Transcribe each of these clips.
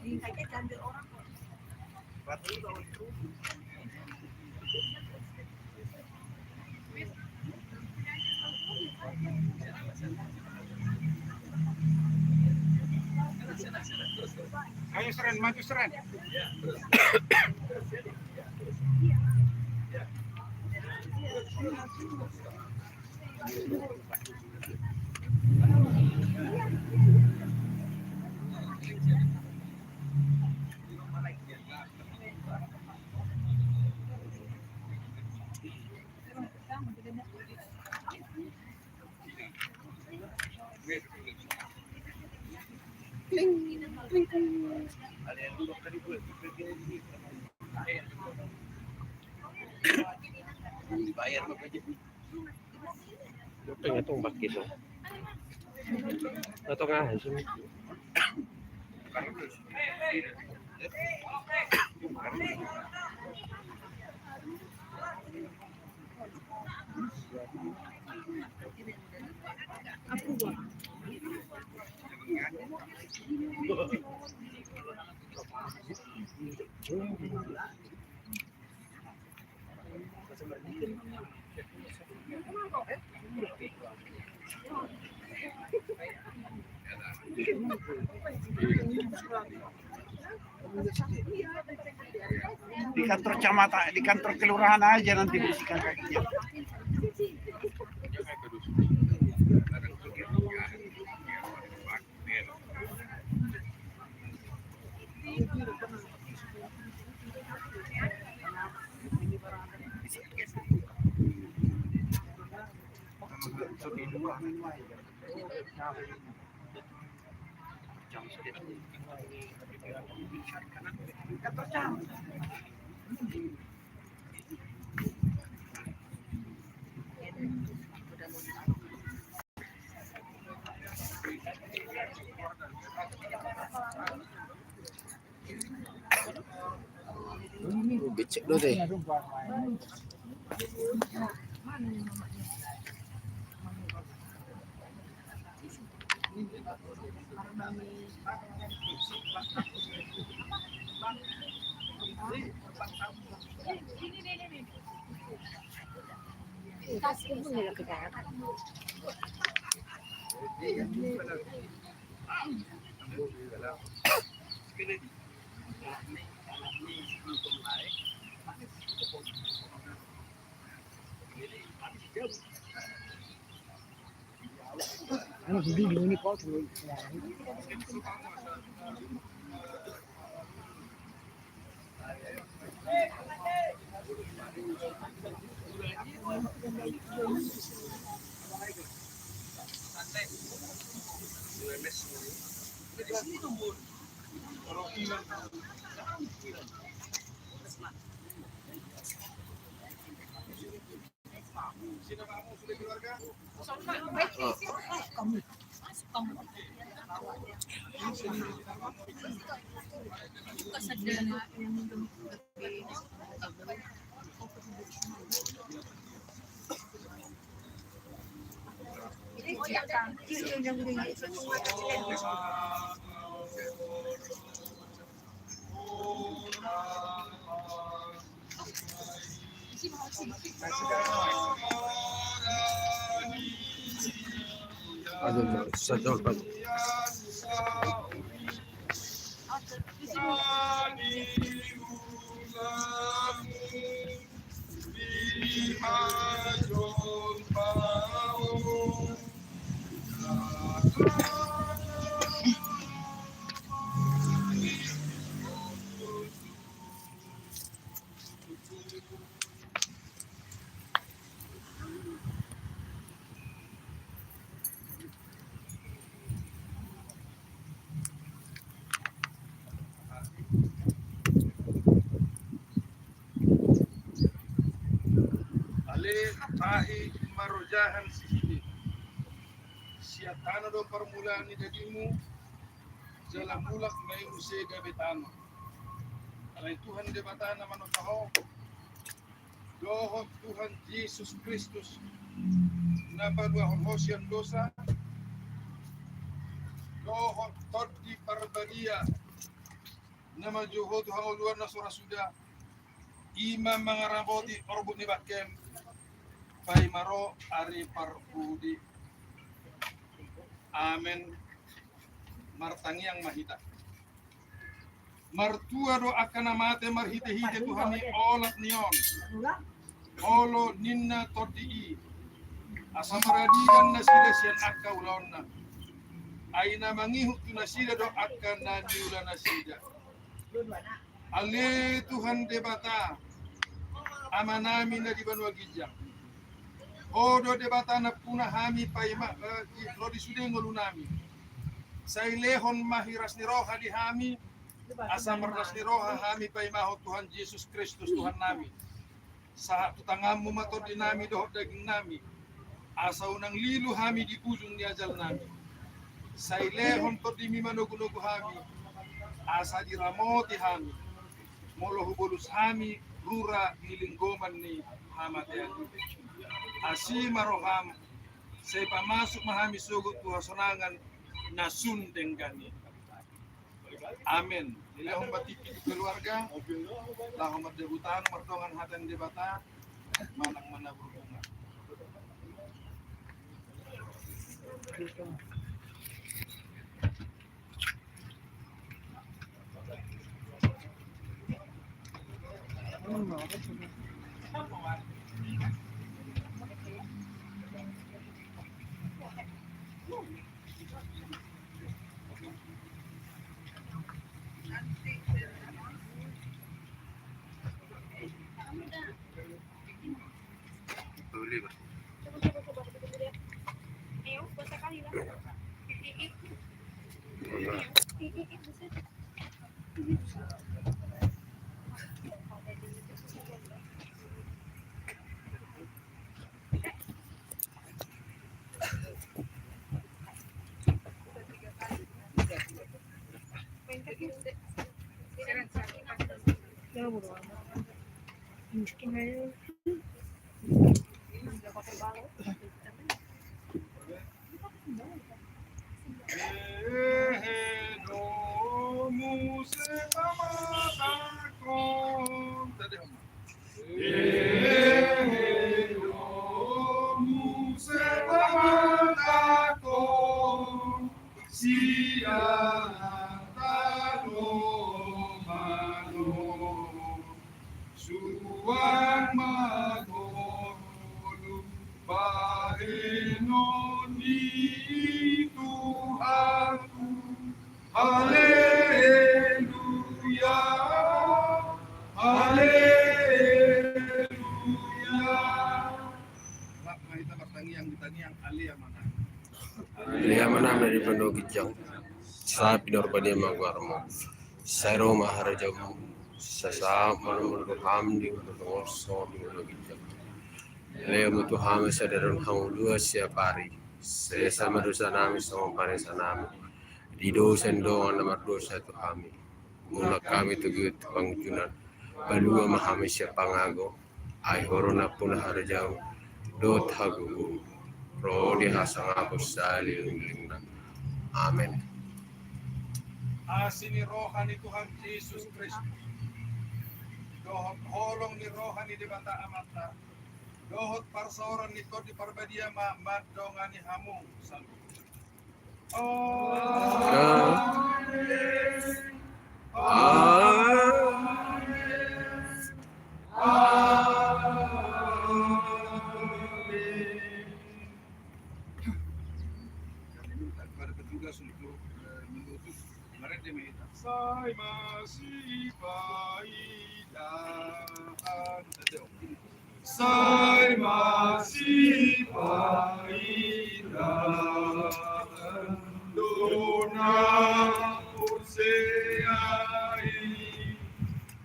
Ayo Seren, maju Seren. Bayar apa aja? Ito itong bakit oh. Ito nga sih. Di kantor kecamatan, di kantor kelurahan aja nanti bersihkan kakinya. Becek lo deh. Ini kok Aduh, sadar pak. Tahi marojahan sihini siatana do permulaan dadimu jalan mulak mai usega betano alai Tuhan de batana manotaho dohot Tuhan Yesus Kristus nabadwa hosian dosa dohot todi parbadia nama Johor Tuhan uluan na sura sudah imam mangaramboti orbut ni batkem pai maro ari parpudi amen martangiang mahita martua do akan amate marhite-hite Tuhan ni olat nion olo ninna todii asamaradian na sila siyan akka ulonna aina mangihuk tu nasida do akan na niula nasida ale Tuhan debata amanami na di Banua Gijang odo debata na puna hami paima rodi sude ngolunami sailehon mahiras ni roha di hami asa mardas ni roha hami paimaho Tuhan Yesus Kristus Tuhan nami sa tutangamu matod di nami dohot daging nami asa unang lilu hami di ujung ni ajal nami sailehon to di mimanogunogu hami asa di ramoti hami molo hubolus hami rura nilinggoman ni hamatean asi maroham say pamasok mahami sugot tuha sonangan na sundenggani amin nilahong batiki di keluarga lahong madebutan martongan hatan debata manang manaburungan Boleh ba? Mungkin aja. Suang magolo Panginoon ni Tuhanku Haleluya Haleluya Mak mahita pertangiang ditangiang alia mana Lihat mana dari Banua Gijang sa pinorbadia magwarmo sa Roma harajamu sasama menurut hamdi untuk ngorso di Banua Gijang leo mutu hame sadaron hamudua siapari saya sama dosa nami sama paresa nami di dosa ndongan nama dosa tu hami mula kami tugut pangjunan balua mahami siapangago ay horona puna harajau dot hagu Rodi hasang ako sa lingling. Amen. Asin ni rohani Tuhan Yesus Kristus. Dohot holong ni rohani di bata amata. Dohot parsoran ni kodi parbadia ma madongan ni hamung salu. Sai masih paidan Sai masih paidan Dona useai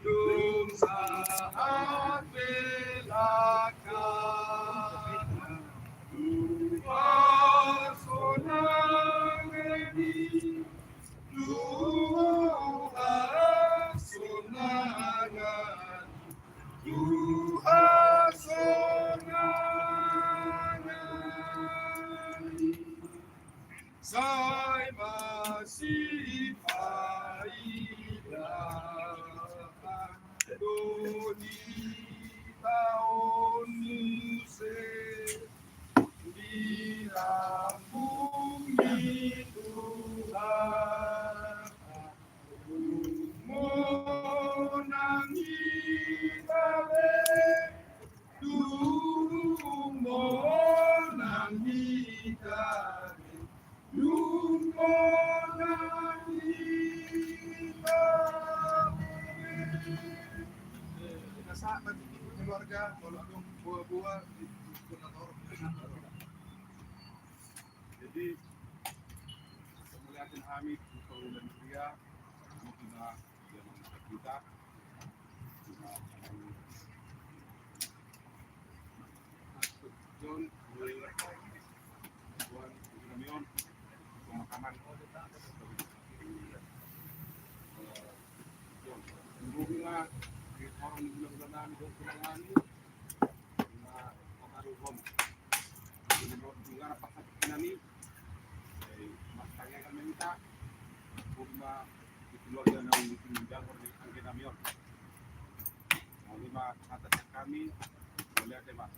Dum saat belakang Tuhan sonangani Tuhan sonangan Tuhan sonangan Sai masih paidan di tahun di bumi Tuhan monangi babe monangi kami monangi nasa keluarga kalau ada buah-buah di donator. Jadi melihatin Hamid kalau dan dia kita yang kita John Juan Kamion pemakaman hubungan di orang bulan-bulan bulan na pakaruhom di lugar apa ini mas kaya kami minta hubungan di keluarga ng tindahan ng Kamion ang lima atas kami boleh ada mas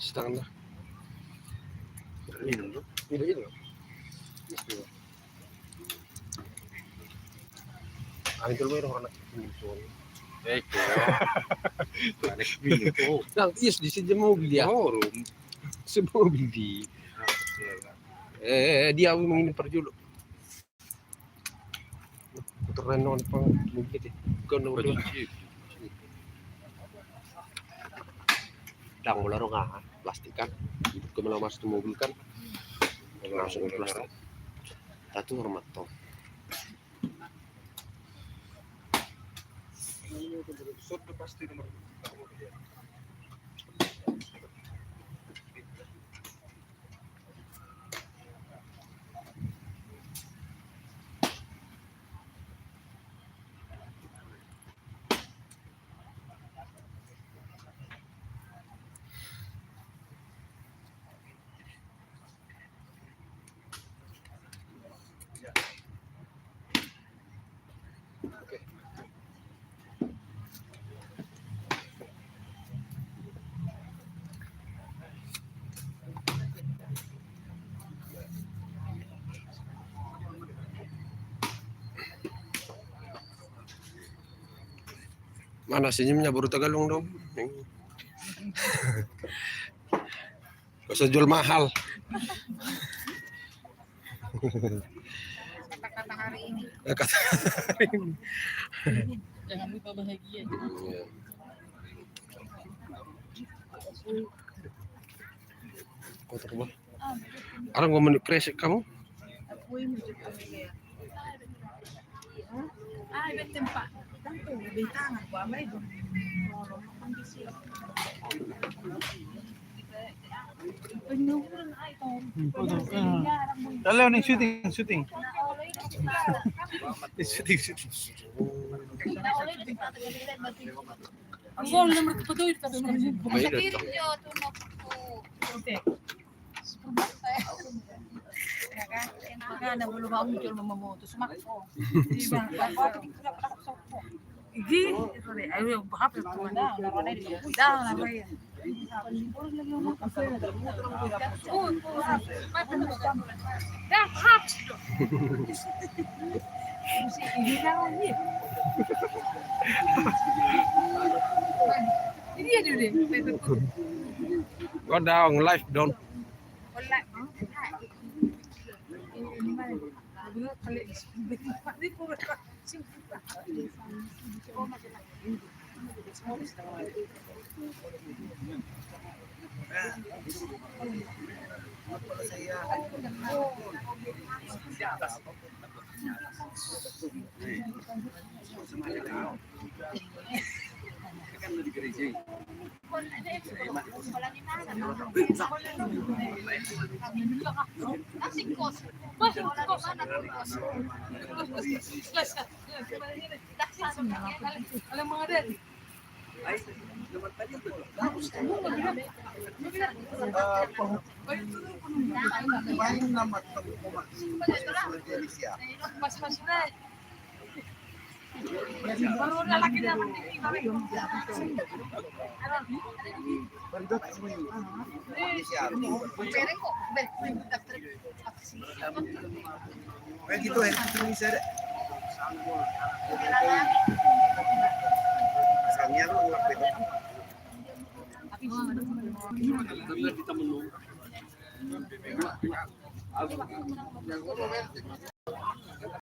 Setengah lah. Minum tuh. Minum. Angin dulu ya orang minum. Nah, yes di sini mobil dia. Semua mobil di. Dia menginap perjulu. Keren non pang mobil deh. Bukan udah. Dang ular nggak plastik kan? Kemana masuk mobil kan? Langsung plastik. Tatu hormat toh. Sudah pasti nomor Mana senyumnya baru Tagalong dong. Gak usah jual mahal. Kata-kata hari ini. Kata hari ini. Jangan lupa bahagia. Iya. Kotor banget. Orang mau menu kresek kamu? Aku ini juga ya. Iba't tempat. Tanto, bintangan ko amay doon. Kondisi. Penyuburan ay ito. Dalaw ni shooting. Shooting. Ang gol naman ko doon ito. Mayroon to. Kaya belum mau muncul memamoto semakko. Igi, ayo bahap itu mana? Narone dia. Dah lah ya. Dah hap. Ini kan ini. Ini dia deh. Go down live down. Alam mga din. Kumain na matang siya. Mas na. Baru lalaki na Perdot mo yun. Siya. Kaya gitu Indonesia deh. Asalnya lu ngelakuin.